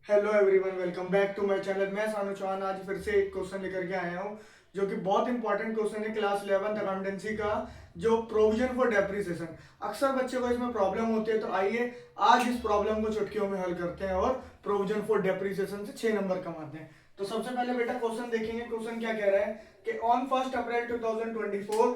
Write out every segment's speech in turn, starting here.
Hello everyone, welcome back to my channel. मैं सानू चौहान आज फिर से एक क्वेश्चन लेकर के आया हूँ जो कि बहुत इंपॉर्टेंट क्वेश्चन है क्लास 11th अकाउंटेंसी का, जो प्रोविजन फॉर डेप्रिसिएशन। अक्सर बच्चे को इसमें प्रॉब्लम होती है, तो आइए आज इस प्रॉब्लम को चुटकियों में हल करते हैं और प्रोविजन फॉर डेप्रिसिएशन से 6 नंबर कमाते हैं। तो सबसे पहले बेटा क्वेश्चन देखेंगे। क्वेश्चन क्या कह रहा है कि ऑन 1 अप्रैल 2024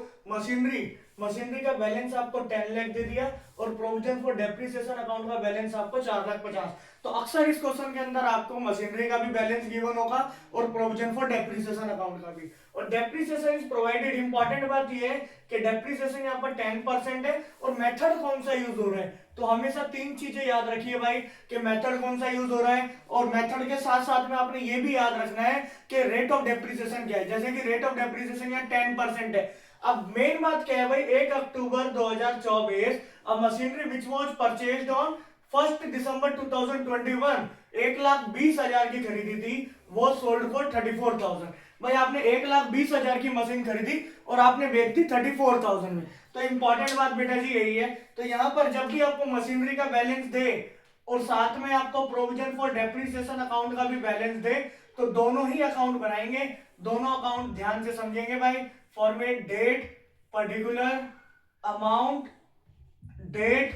मशीनरी का बैलेंस आपको 10 लाख दे दिया और प्रोविजन फॉर डेप्रिसिएशन अकाउंट का बैलेंस आपको 4,50,000। तो अक्सर इस क्वेश्चन के अंदर आपको मशीनरी का भी बैलेंस गिवन होगा और प्रोविजन फॉर डेप्रिसिएशन अकाउंट का भी। और डेप्रिसिएशन इज प्रोवाइडेड। इंपॉर्टेंट बात यह है कि डेप्रिसिएशन यहाँ पर 10% है और मेथड कौन सा यूज हो रहा है। तो हमेशा तीन चीजें याद रखिए भाई कि मेथड कौन सा यूज हो रहा है, और मेथड के साथ साथ में आपने ये भी याद रखना है कि रेट ऑफ डेप्रिसिएशन क्या है। जैसे कि रेट ऑफ डेप्रिसिएशन यहाँ 10% है। अब मेन बात क्या है भाई, 1 अक्टूबर 2024 अ machinery which was purchased on 1 दिसंबर 2021 1,20,000 की खरीदी थी, वो सोल्ड फॉर 34,000। भाई आपने 1,20,000 की मशीन खरीदी और आपने बेच दी 34,000 में। तो इंपॉर्टेंट बात बेटा जी यही है। तो यहां पर जब भी आपको मशीनरी का बैलेंस दे और साथ में आपको प्रोविजन फॉर डेप्रिसिएशन अकाउंट का भी बैलेंस दे, तो दोनों ही अकाउंट बनाएंगे। दोनों अकाउंट ध्यान से समझेंगे भाई। Format date particular amount, date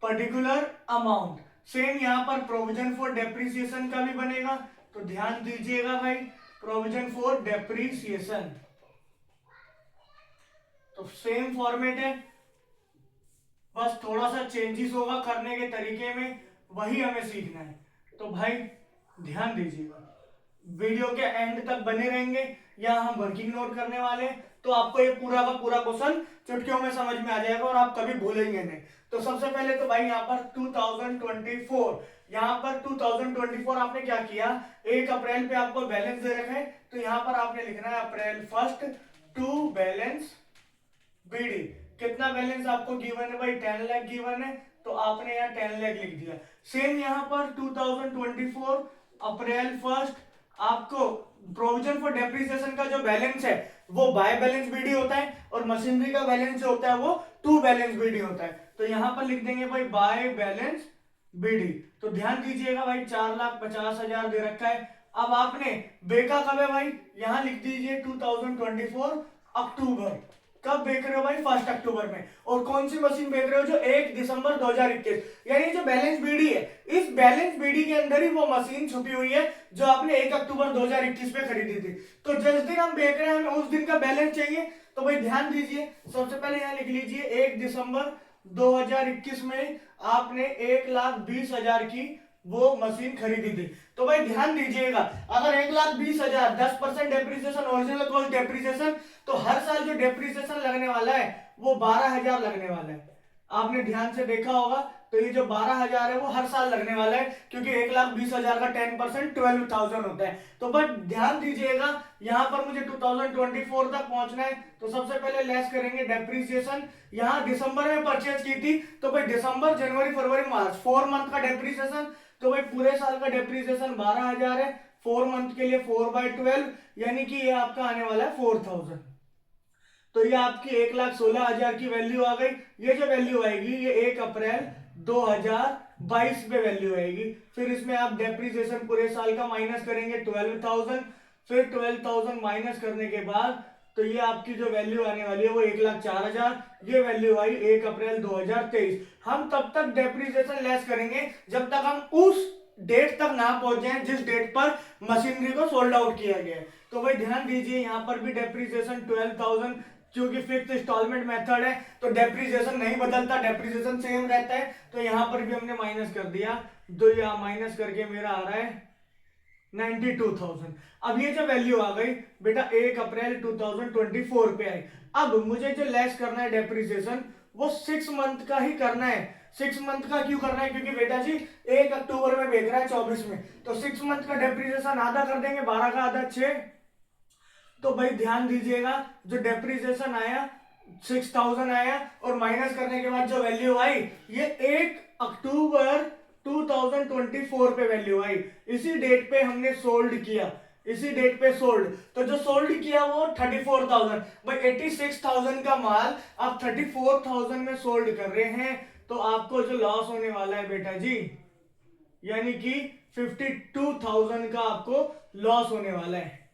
particular amount. Same यहां पर प्रोविजन फॉर डेप्रिसिएशन का भी बनेगा। तो ध्यान दीजिएगा भाई, प्रोविजन फॉर डेप्रिसिएशन तो सेम फॉर्मेट है, बस थोड़ा सा चेंजेस होगा करने के तरीके में, वही हमें सीखना है। तो भाई ध्यान दीजिएगा, वीडियो के एंड तक बने रहेंगे या हम वर्किंग नोट करने वाले हैं, तो आपको ये पूरा का पूरा क्वेश्चन चुटकियों में समझ में आ जाएगा और आप कभी भूलेंगे नहीं। तो सबसे पहले तो भाई यहाँ पर 2024, यहाँ पर 2024 आपने क्या किया, 1 अप्रैल पे आपको बैलेंस दे रखा है, तो यहाँ पर आपने लिखना है अप्रैल 1 टू बैलेंस बीडी। कितना बैलेंस आपको गिवन है भाई, 10 लाख गिवन है, तो आपने यहाँ 10 लाख लिख दिया। सेम यहाँ पर 2024 अप्रैल 1 आपको प्रोविजन फॉर डेप्रिसिएशन का जो बैलेंस है वो बाय बैलेंस बीडी होता है, और मशीनरी का बैलेंस जो होता है वो टू बैलेंस बीडी होता है। तो यहां पर लिख देंगे भाई बाय बैलेंस बीडी। तो ध्यान दीजिएगा भाई 4,50,000 दे रखा है। अब आपने बेचा कब है भाई, यहां लिख दीजिए 2024 अक्टूबर। कब बेच रहे हो भाई, 1 अक्टूबर में। और कौन सी मशीन बेच रहे हो, जो 1 दिसंबर 2021, यानी जो बैलेंस बीडी है, इस बैलेंस बीडी के अंदर ही वो मशीन छुपी हुई है जो आपने 1 अक्टूबर 2021 में खरीदी थी। तो जिस दिन हम बेच रहे हैं हमें उस दिन का बैलेंस चाहिए। तो भाई ध्यान दीजिए, सबसे पहले यहां लिख लीजिए 1 दिसंबर 2021 में आपने 1,20,000 की वो मशीन खरीदी थी। तो भाई ध्यान दीजिएगा, अगर 1,20,000 10% डेप्रिसिएशन ओरिजिनल कॉस्ट डेप्रिसिएशन, तो हर साल जो डेप्रिसिएशन लगने वाला है वो 12,000 लगने वाला है। आपने ध्यान से देखा होगा, तो ये जो 12,000 है वो हर साल लगने वाला है, क्योंकि 1,20,000 का 10% 12,000 होता है। तो बट ध्यान दीजिएगा, यहां पर मुझे 2024 तक पहुंचना है। तो सबसे पहले लेस करेंगे डेप्रिसिएशन। यहां दिसंबर में परचेज की थी, तो भाई दिसंबर जनवरी फरवरी मार्च 4 मंथ का डेप्रिसिएशन। तो भाई पूरे साल का डेप्रिसिएशन 12,000 है, 4 मंथ के लिए 4/12, यानी कि ये आपका आने वाला है 4,000। तो ये आपकी 1,16,000 की वैल्यू आ गई। ये जो वैल्यू आएगी ये 1 अप्रैल 2022 पे वैल्यू आएगी। फिर इसमें आप डेप्रिसिएशन पूरे साल का माइनस करेंगे 12,000। फिर 12,000 माइनस करने के बाद तो ये आपकी जो वैल्यू आने वाली है वो 1,04,000। ये वैल्यू आई 1 अप्रैल 2023। हम तब तक डेप्रिसिएशन लेस करेंगे जब तक हम उस डेट तक ना पहुंच जाए जिस डेट पर मशीनरी को सोल्ड आउट किया गया है। तो भाई ध्यान दीजिए, यहां पर भी डेप्रिसिएशन 12,000, क्योंकि फिक्स इंस्टॉलमेंट मेथड है तो डेप्रिसिएशन नहीं बदलता, डेप्रिसिएशन सेम रहता है। तो यहां पर भी हमने माइनस कर दिया, तो यहां माइनस करके मेरा आ रहा है 92,000। अब ये जो वैल्यू आ गई बेटा 1 अप्रैल 2024 पे आई। अब मुझे जो लेस करना है डेप्रिसिएशन वो 6 मंथ का ही करना है। 6 मंथ का क्यों करना है, क्योंकि बेटा जी 1 अक्टूबर में बेच रहा है 24 में, तो 6 मंथ का डेप्रिसिएशन आधा कर देंगे, 12 का आधा 6। तो भाई ध्यान दीजिएगा, जो डेप्रिसिएशन आया 6,000 आया, और माइनस करने के बाद जो वैल्यू आई ये 1 अक्टूबर 2024 पे वैल्यू आई। इसी डेट पे हमने सोल्ड किया, इसी डेट पे सोल्ड। तो जो सोल्ड किया वो 34,000। भाई 86,000 का माल आप 34,000 में सोल्ड कर रहे हैं, तो आपको जो लॉस होने वाला है बेटा जी यानी कि 52,000 का आपको लॉस होने वाला है।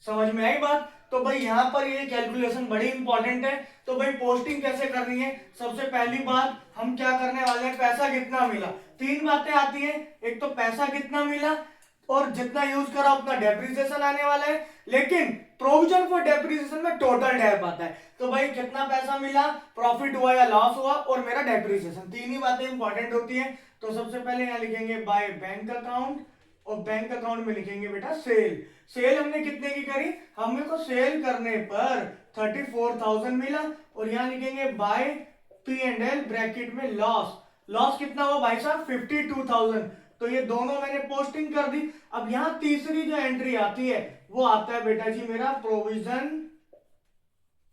समझ में आई बात? तो भाई यहाँ पर ये कैलकुलेशन बड़ी इंपॉर्टेंट है। तो भाई पोस्टिंग कैसे करनी है, सबसे पहली बात हम क्या करने वाले हैं, पैसा कितना मिला। तीन बातें आती है, एक तो पैसा कितना मिला और जितना यूज करा उतना डेप्रिसिएशन आने वाला है। लेकिन प्रोविजन फॉर डेप्रिसिएशन में टोटल डेप आता है। तो भाई कितना पैसा मिला, प्रॉफिट हुआ या लॉस हुआ, और मेरा डेप्रिसिएशन, तीन ही बातें इंपॉर्टेंट होती है। तो सबसे पहले यहाँ लिखेंगे बाय बैंक अकाउंट, और बैंक अकाउंट में लिखेंगे बेटा सेल। सेल हमने कितने की करी, हमें को सेल करने पर 34,000 मिला। और यहाँ लिखेंगे बाय P&L ब्रैकेट में लॉस। लॉस कितना हुआ भाई साहब, 52,000। तो ये दोनों मैंने पोस्टिंग कर दी। अब यहाँ तीसरी जो एंट्री आती है वो आता है बेटा जी मेरा प्रोविजन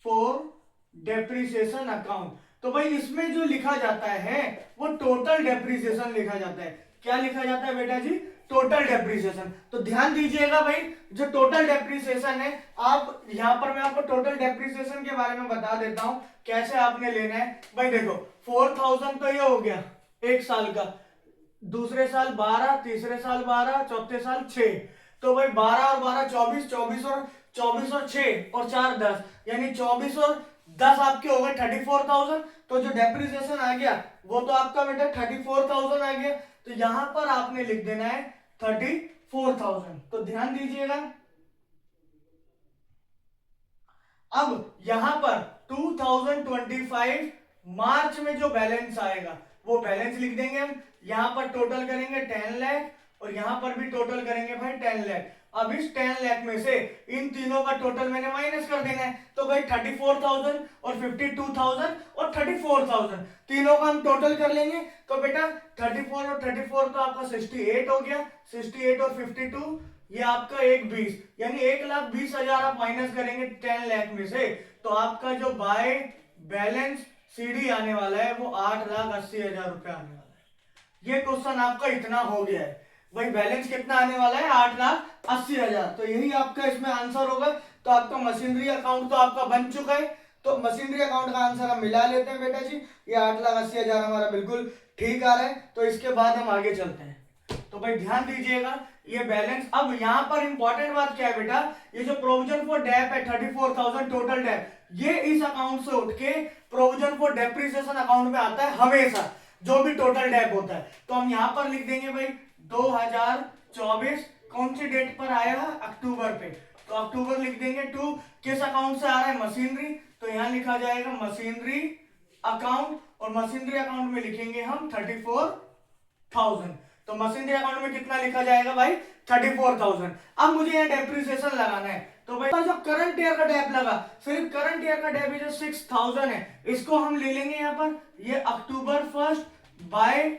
फॉर डेप्रिसिएशन अकाउंट। तो भाई इसमें जो लिखा जाता है वो टोटल डेप्रिसिएशन लिखा जाता है। क्या लिखा जाता है बेटा जी, टोटल डेप्रिसिएशन। तो ध्यान दीजिएगा भाई, जो टोटल डेप्रिसिएशन है, आप यहां पर मैं आपको टोटल डेप्रिसिएशन के बारे में बता देता हूं कैसे आपने लेना है। भाई देखो 4,000 तो ये हो गया एक साल का, दूसरे साल 12, तीसरे साल 12, चौथे साल 6। तो भाई 12 और 12 24, 24 और 6 और 4 10, यानी 24 और 10 आपके हो गए 34,000। तो जो डेप्रिसिएशन आ गया वो तो आपका बेटा 34,000 आ गया। तो यहां पर आपने लिख देना है 34,000। तो ध्यान दीजिएगा, अब यहां पर 2025 मार्च में जो बैलेंस आएगा वो बैलेंस लिख देंगे हम। यहां पर टोटल करेंगे 10 लाख, और यहां पर भी टोटल करेंगे भाई 10 लाख। अब इस 10 लाख में से इन तीनों का टोटल मैंने माइनस कर देना है। तो भाई 34,000 और 52,000 और 34,000 तीनों का हम टोटल कर लेंगे। तो बेटा 34 और 34 तो आपका 68 हो गया, 68 और 52 ये आपका 1,20, यानी 1,20,000 आप माइनस करेंगे 10 लाख में से, तो आपका जो बाय बैलेंस सीडी आने वाला है वो 8,80,000 रुपए आने वाला है। ये क्वेश्चन आपका इतना हो गया है। वही बैलेंस कितना आने वाला है, 8,80,000। तो यही आपका इसमें आंसर होगा। तो आपका मशीनरी अकाउंट तो आपका बन चुका है। तो मशीनरी अकाउंट का आंसर हम मिला लेते हैं बेटा जी। ये 8,80,000 हमारा बिल्कुल ठीक आ रहा है। तो इसके बाद हम आगे चलते हैं। तो भाई ध्यान दीजिएगा, ये बैलेंस, अब यहां पर इंपॉर्टेंट बात क्या है बेटा, ये जो प्रोविजन फॉर डेप है 34,000 टोटल डेप, ये इस अकाउंट से उठ के प्रोविजन फॉर डेप्रिसिएशन अकाउंट में आता है हमेशा, जो भी टोटल डेप होता है। तो हम यहां पर लिख देंगे भाई 2024 कौन सी डेट पर आया है, अक्टूबर पे। तो अक्टूबर लिख देंगे टू, किस अकाउंट से आ रहा है, मशीनरी। तो यहां लिखा जाएगा मशीनरी अकाउंट, और मशीनरी अकाउंट में लिखेंगे हम 34,000। तो मशीनरी अकाउंट में कितना लिखा जाएगा भाई, 34,000। अब मुझे यहाँ डेप्रिसिएशन लगाना है। तो भाई जो करंट ईयर का डेप लगा, सिर्फ करंट ईयर का डेप जो 6,000 है, इसको हम ले लेंगे यहाँ पर, ये अक्टूबर 1 बाय,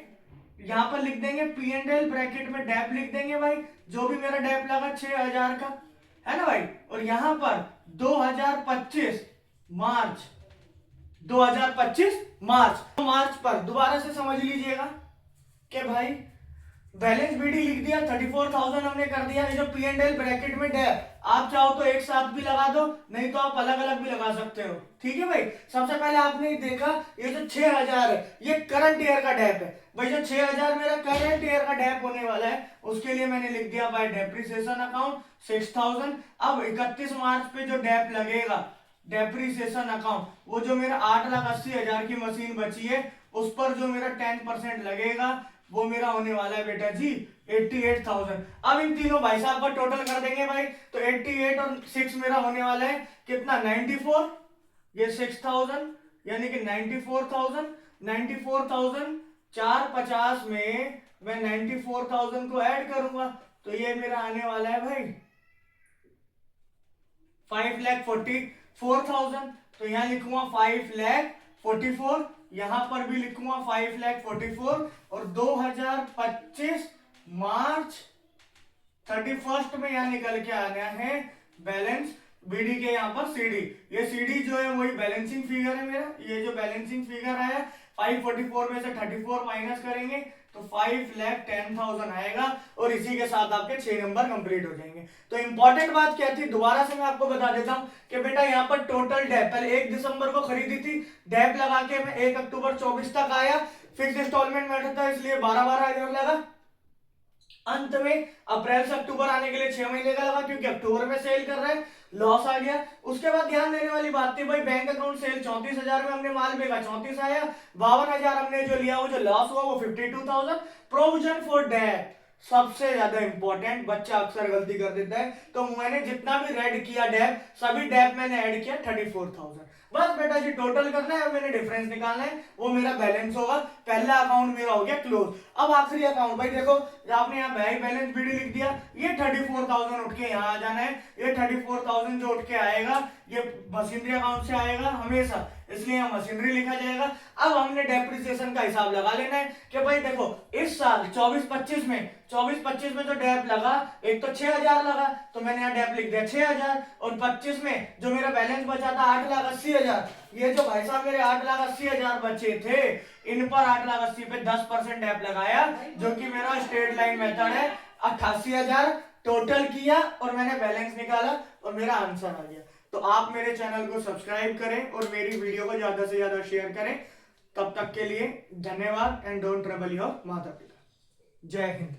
यहाँ पर लिख देंगे P&L ब्रैकेट में डेप लिख देंगे भाई, जो भी मेरा डेप लगा 6,000 का है ना भाई। और यहां पर 2025 मार्च, 2025 मार्च पर दोबारा से समझ लीजिएगा कि भाई बैलेंस बीडी लिख दिया, 34,000 हमने कर दिया। ये जो P&L ब्रैकेट में डेप, आप चाहो तो एक साथ भी लगा दो, नहीं तो आप अलग अलग भी लगा सकते हो। ठीक है भाई। सबसे पहले आपने देखा ये जो 6,000 है ये करंट ईयर का डेप है। भाई जो 6,000 मेरा करंट ईयर का डेप होने वाला है, उसके लिए मैंने लिख दिया बाय डेप्रिसिएशन अकाउंट 6,000। अब 31 मार्च पे जो डेप लगेगा डेप्रिसिएशन अकाउंट, वो जो मेरा 8,80,000 की मशीन बची है उस पर जो मेरा 10% लगेगा वो मेरा होने वाला है बेटा जी 88,000। अब इन तीनों भाई साहब का टोटल कर देंगे भाई, तो 88 और 6 मेरा होने वाला है कितना, 94। ये 6,000 यानी कि 94,000, 94,000 450 में मैं 94,000 को ऐड करूंगा, तो ये मेरा आने वाला है भाई 5,44,000। तो यहां लिखूंगा 5,44,000, यहां पर भी लिखूंगा 5,44,000। और 2025 मार्च 31 में यहां निकल के आना है बैलेंस बीडी के यहाँ पर सीडी। ये सीडी जो है वही बैलेंसिंग फिगर है मेरा। ये जो बैलेंसिंग फिगर आया 544 में से 34 माइनस करेंगे तो 5,10,000 आएगा, और इसी के साथ आपके 6 नंबर कंप्लीट हो जाएंगे। तो इंपॉर्टेंट बात क्या थी, दोबारा से मैं आपको बता देता हूं कि बेटा यहाँ पर टोटल डेप पहले 1 दिसंबर को खरीदी थी, डेप लगा के मैं 1 अक्टूबर 24 तक आया, फिक्स इंस्टॉलमेंट में था इसलिए 12-12 हजार लगा। अंत में अप्रैल से अक्टूबर आने के लिए 6 महीने का लगा, क्योंकि अक्टूबर में सेल कर रहे हैं, लॉस आ गया। उसके बाद ध्यान देने वाली बात थी भाई, बैंक अकाउंट सेल 34,000 में हमने माल बेचा, 34 आया। 52,000 हमने जो लिया, वो जो लॉस हुआ वो 52,000। प्रोविजन फॉर डेट सबसे ज्यादा इंपॉर्टेंट, बच्चा अक्सर गलती कर देता है, तो मैंने जितना भी रेड किया डेप, सभी डेप मैंने ऐड किया 34,000। बस बेटा जी टोटल करना है, मैंने डिफरेंस निकालना है, वो मेरा बैलेंस होगा। पहला अकाउंट मेरा हो गया क्लोज। अब आखिरी अकाउंट भाई देखो, आपने यहाँ बैलेंस बीडी लिख दिया, ये 34,000 उठ के यहाँ आ जाना है। ये 34,000 जो उठ के आएगा, ये मशीनरी अकाउंट से आएगा हमेशा, इसलिए यहाँ मशीनरी लिखा जाएगा। अब हमने डेप्रिसिएशन का हिसाब लगा लेना है कि भाई देखो, इस साल 24-25 में जो डेप लगा, एक तो 6,000 लगा, तो मैंने यहाँ डेप लिख दिया 6,000। और 25 में जो मेरा बैलेंस बचा था 8,80,000, ये जो भाई साहब मेरे 8,80,000 बचे थे, इन पर 8,80,000 पे 10% डेप लगाया, जो कि मेरा स्ट्रेट लाइन मेथड है। 88,000 टोटल किया और मैंने बैलेंस निकाला और मेरा आंसर आ गया। तो आप मेरे चैनल को सब्सक्राइब करें और मेरी वीडियो को ज्यादा से ज्यादा शेयर करें। तब तक के लिए धन्यवाद एंड डोंट ट्रबल योर माता पिता। जय हिंद।